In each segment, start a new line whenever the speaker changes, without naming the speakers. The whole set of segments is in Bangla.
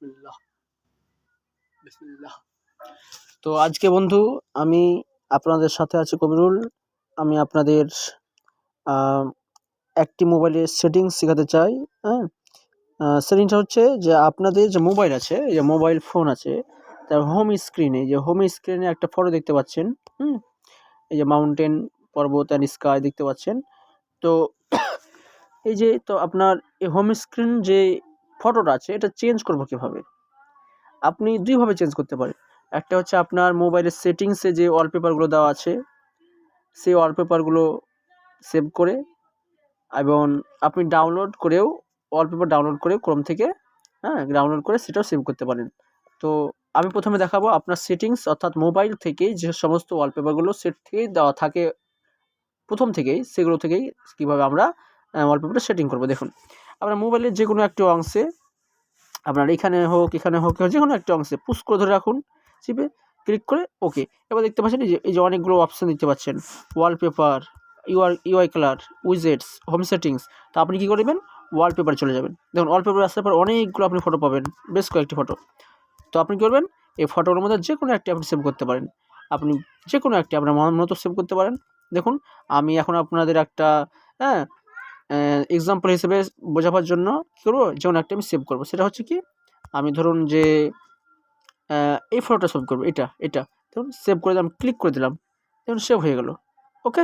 বিসমিল্লাহ বিসমিল্লাহ। তো আজকে বন্ধু আমি আপনাদের সাথে আছি কবিরুল। আমি আপনাদের একটি মোবাইলের সেটিংস শেখাতে চাই। হ্যাঁ, সেটিংসটা হচ্ছে যে আপনাদের যে মোবাইল আছে, এই যে মোবাইল ফোন আছে, তার হোম স্ক্রিনে একটা ফটো দেখতে পাচ্ছেন। এই যে মাউন্টেন, পর্বত অ্যান্ড স্কাই দেখতে পাচ্ছেন। তো এই যে তো আপনার এই হোম স্ক্রিন যে ফটোটা আছে, এটা চেঞ্জ করবো কিভাবে? আপনি দুইভাবে চেঞ্জ করতে পারেন। একটা হচ্ছে আপনার মোবাইলের সেটিংসে যে ওয়ালপেপারগুলো দেওয়া আছে, সেই ওয়ালপেপারগুলো সেভ করে, এবং আপনি ওয়ালপেপার ডাউনলোড করে ক্রোম থেকে ডাউনলোড করে সেটাও সেভ করতে পারেন। তো আমি প্রথমে দেখাবো আপনার সেটিংস, অর্থাৎ মোবাইল থেকেই যে সমস্ত ওয়ালপেপারগুলো সেট থেকেই দেওয়া থাকে প্রথম থেকেই, সেগুলো থেকেই কীভাবে আমরা ওয়ালপেপারটা সেটিং করবো। দেখুন, আপনার মোবাইলের যে কোনো একটা অংশে, আপনার এখানে হোক যে কোনো একটা অংশে পুশ করে ধরে রাখুন, চিপে ক্লিক করে ওকে। এবার দেখতে পাচ্ছেন এই যে অনেকগুলো অপশান দেখতে পাচ্ছেন, wallpaper, UI colour, widgets, home settings. তো আপনি কী করবেন, ওয়ালপেপারে চলে যাবেন। দেখুন, ওয়ালপেপার আসার পর অনেকগুলো আপনি ফটো পাবেন, বেশ কয়েকটি ফটো। তো আপনি কী করবেন, এই ফটোর মধ্যে যে কোনো একটি আপনি সেভ করতে পারেন। আপনি যে কোনো একটি আপনার মন মতো সেভ করতে পারেন। দেখুন, আমি এখন আপনাদের একটা এক্সাম্পল হিসেবে বোঝাবার জন্য কী করবো, যেমন একটা আমি সেভ করবো। সেটা হচ্ছে কি, আমি ধরুন যে এই ফটোটা সেভ করবো, এটা ধরুন সেভ করে দিলাম, ক্লিক করে দিলাম, দেখুন সেভ হয়ে গেল। ওকে,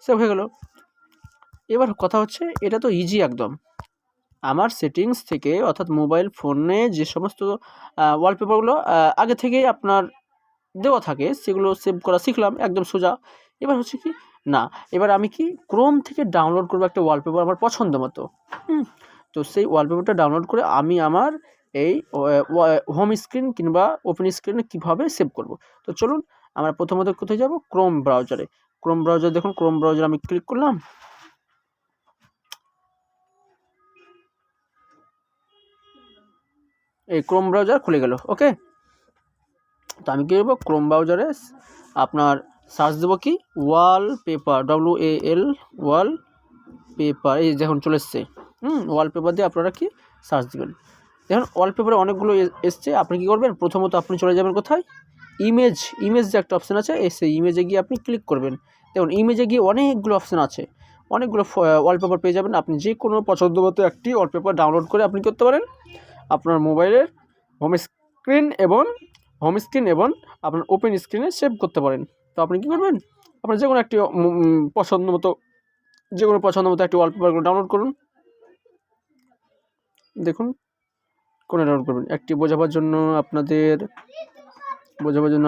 সেভ হয়ে গেল। এবার কথা হচ্ছে, এটা তো ইজি একদম। আমার সেটিংস থেকে, অর্থাৎ মোবাইল ফোনে যে সমস্ত ওয়ালপেপারগুলো আগে থেকেই আপনার দেওয়া থাকে, সেগুলো সেভ করা শিখলাম, একদম সোজা। এবার হচ্ছে কি না, এবার আমি কি ক্রোম থেকে ডাউনলোড করবো একটা ওয়ালপেপার আমার পছন্দ মতো। তো সেই ওয়ালপেপারটা ডাউনলোড করে আমি আমার এই হোম স্ক্রিন কিংবা ওপেন স্ক্রিনে কীভাবে সেভ করব। তো চলুন, আমরা প্রথমত কোথায় যাব, ক্রোম ব্রাউজারে। ক্রোম ব্রাউজার, দেখুন ক্রোম ব্রাউজার আমি ক্লিক করলাম, এই ক্রোম ব্রাউজার খুলে গেল। ওকে, তো আমি কী করবো, ক্রোম ব্রাউজারে আপনার সার্চ দেবো কি, ওয়ালপেপার, WAL ওয়ালপেপার, এই দেখুন চলে এসছে। ওয়ালপেপার দিয়ে আপনারা কি সার্চ দেবেন। দেখুন ওয়ালপেপারে অনেকগুলো এসছে। আপনি কী করবেন, প্রথমত আপনি চলে যাবেন কোথায়, ইমেজ যে একটা অপশান আছে, সেই ইমেজে গিয়ে আপনি ক্লিক করবেন। দেখুন ইমেজে গিয়ে অনেকগুলো অপশান আছে, অনেকগুলো ওয়ালপেপার পেয়ে যাবেন। আপনি যে কোনো পছন্দ মতো একটি ওয়ালপেপার ডাউনলোড করে আপনি করতে পারেন আপনার মোবাইলের হোম স্ক্রিন এবং আপনার ওপেন স্ক্রিনে সেভ করতে পারেন। তো আপনি কী করবেন, আপনার যে কোনো একটি পছন্দ মতো একটি ওয়ালপেপারগুলো ডাউনলোড করুন। দেখুন কোনটা ডাউনলোড করবেন, একটি বোঝাবার জন্য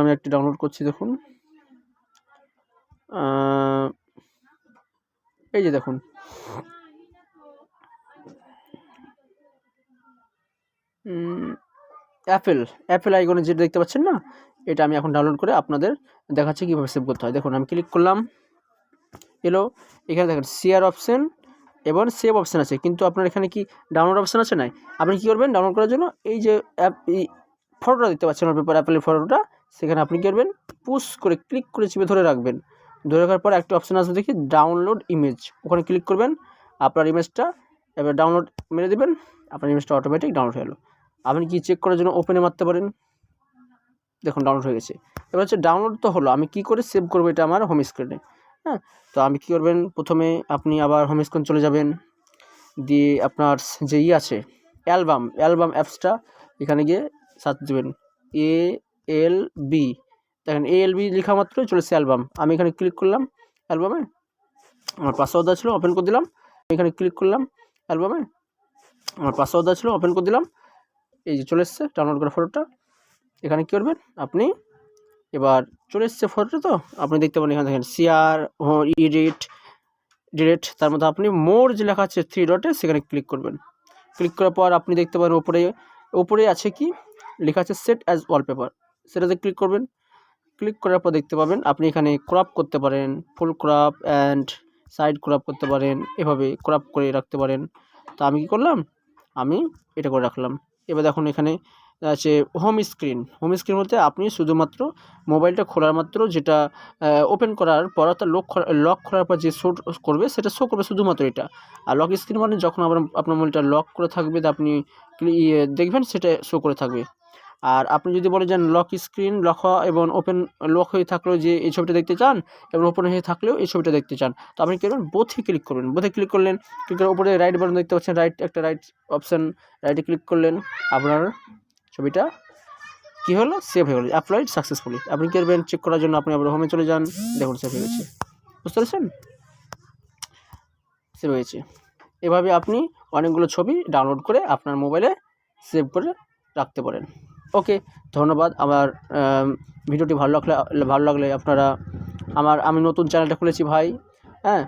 আমি একটি ডাউনলোড করছি। দেখুন এই যে দেখুন, অ্যাপেল আইকনে যেটা দেখতে পাচ্ছেন না, এটা আমি এখন ডাউনলোড করে আপনাদের দেখাচ্ছি কীভাবে সেভ করতে হয়। দেখুন আমি ক্লিক করলাম, এলো, এখানে দেখেন শেয়ার অপশান এবং সেভ অপশান আছে, কিন্তু আপনার এখানে কি ডাউনলোড অপশান আছে নাই। আপনি কী করবেন, ডাউনলোড করার জন্য এই যে এই ফটোটা দেখতে পাচ্ছেন ওয়ালপেপার, অ্যাপেলের ফটোটা, সেখানে আপনি কী করবেন, পুশ করে ক্লিক করে চিপে ধরে রাখবেন। ধরে রাখার পর একটা অপশান আসবে দেখি, ডাউনলোড ইমেজ, ওখানে ক্লিক করবেন। আপনার ইমেজটা এবার ডাউনলোড মেরে দেবেন, আপনার ইমেজটা অটোমেটিক ডাউনলোড হয়ে গেলো। আপনি কি চেক করার জন্য ওপেনে মারতে পারেন, দেখুন ডাউনলোড হয়ে গেছে। এবার হচ্ছে ডাউনলোড তো হলো, আমি কি করে সেভ করবো এটা আমার হোম স্ক্রিনে। তো আমি কী করবেন, প্রথমে আপনি আবার হোম স্ক্রিন চলে যাবেন, দিয়ে আপনার যে আছে অ্যালবাম অ্যাপসটা, এখানে গিয়ে সার্চ দেবেন ALB, দেখেন ALB লেখা মাত্রই চলেছে অ্যালবাম। আমি এখানে ক্লিক করলাম, অ্যালবামে আমার পাসওয়ার্ড ছিল, ওপেন করে দিলাম। এখানে ক্লিক করলাম, অ্যালবামে আমার পাসওয়ার্ড ছিল, ওপেন করে দিলাম। এই যে চলে এসছে ডাউনলোড করা ফটোটা। এখানে কী করবেন, আপনি এবার চলে এসছে ফটোটা, তো আপনি দেখতে পারেন এখানে দেখেন শেয়ার, ডিরেক্ট, তার মধ্যে আপনি মোর যে লেখা আছে 3 ডটে, সেখানে ক্লিক করবেন। ক্লিক করার পর আপনি দেখতে পারেন উপরে আছে কি লেখা আছে, সেট অ্যাজ ওয়ালপেপার, সেটাতে ক্লিক করবেন। ক্লিক করার পর দেখতে পাবেন আপনি এখানে ক্রপ করতে পারেন, ফুল ক্রপ অ্যান্ড সাইড ক্রপ করতে পারেন, এভাবে ক্রপ করে রাখতে পারেন। তো আমি কি করলাম, আমি এটা করে রাখলাম। এবার দেখুন এখানে আছে হোম স্ক্রিন বলতে আপনি শুধুমাত্র মোবাইলটা খোলার মাত্র যেটা ওপেন করার পর অর্থাৎ লক খোলার পর যে শো করবে সেটা শো করবে শুধুমাত্র এটা। আর লক স্ক্রিন মানে যখন আপনার মোবাইলটা লক করে থাকবে আপনি দেখবেন সেটা শো করে থাকবে। আর আপনি যদি বলেন যে লক স্ক্রিন লক হওয়া এবং ওপেন লক হয়ে থাকলেও যে এই ছবিটা দেখতে চান এবং ওপেন হয়ে থাকলেও এই ছবিটা দেখতে চান, তো আপনি কী করবেন, বোথে ক্লিক করবেন। বোথে ক্লিক করলেন, ক্লিক করার উপরে রাইট বাটন দেখতে পাচ্ছেন, রাইট অপশান, রাইটে ক্লিক করলেন, আপনার ছবিটা কী হলো, সেভ হয়ে গেলো, অ্যাপ্লাইড সাকসেসফুলি। আপনি কী করবেন, চেক করার জন্য আপনি আবার হোমে চলে যান, দেখুন সেভ হয়ে গেছে, বুঝতে পারছেন, সেভ হয়েছে। এভাবে আপনি অনেকগুলো ছবি ডাউনলোড করে আপনার মোবাইলে সেভ করে রাখতে পারেন। ওকে, ধন্যবাদ। আমার ভিডিওটি ভালো লাগলে আপনারা আমি নতুন চ্যানেলটা খুলেছি ভাই, হ্যাঁ।